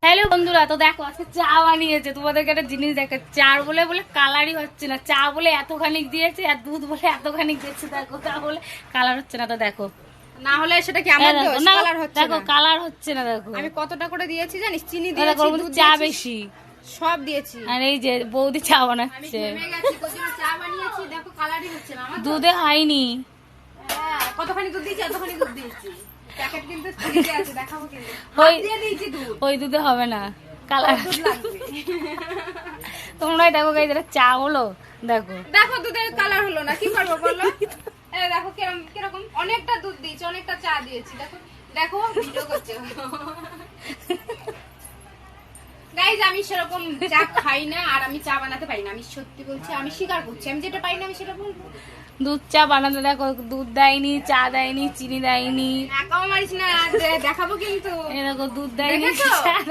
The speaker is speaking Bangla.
হ্যালো বন্ধুরা, তো দেখো আজকে চা বানিয়েছে। তোমাদেরকে একটা জিনিস দেখো, চা বলে বলে কালারই হচ্ছে না। চা বলে এতখানি দিয়েছে আর দুধ বলে এতখানি দিয়েছে, দেখো তা বলে কালার হচ্ছে না। তো দেখো না হলে সেটা কি আমার দোষ? কালার হচ্ছে না। দেখো কালার হচ্ছে না। দেখো আমি কতটা করে দিয়েছি জানিস? চিনি দিয়েছি, দুধ চা দিয়েছি, বেশি সব দিয়েছি। আর এই যে বৌদি চা আমি বানাচ্ছে, ঘেমে গেছি, কতটা চা বানিয়েছি, দেখো কালারই হচ্ছে না আমার। দুধে হয়নি। হ্যাঁ, কতখানি দুধ দিয়েছি, এতখানি দুধ দিয়েছি। প্যাকেট কিন্তু ফ্রিজে আছে, দেখাবো কিন্তু। ওই দিয়ে দিয়েছি দুধ। ওই দুধে হবে না, কালার দুধ লাগবে। তোমরাই দেখো গাইস, এটা চা হলো। দেখো দেখো দুধের কালার হলো না, কি করবো বলো? এই দেখো কিরকম অনেকটা দুধ দিয়েছি, অনেকটা চা দিয়েছি। দেখো দেখো ভিডিও করছে। গাইজ, আমি সেরকম চা খাই না আর আমি চা বানাতে পারি না। আমি সত্যি বলছি, আমি স্বীকার করছি, আমি যেটা পারি না আমি সেটা বলবো। দুধ চা বানাতে দেখো, দুধ দেয়নি, চা দেয়নি, চিনি দেয়নি, একাও মারিস না, দেখাবো কিন্তু। এই দেখো দুধ দেয়নি, দেখেছো? চা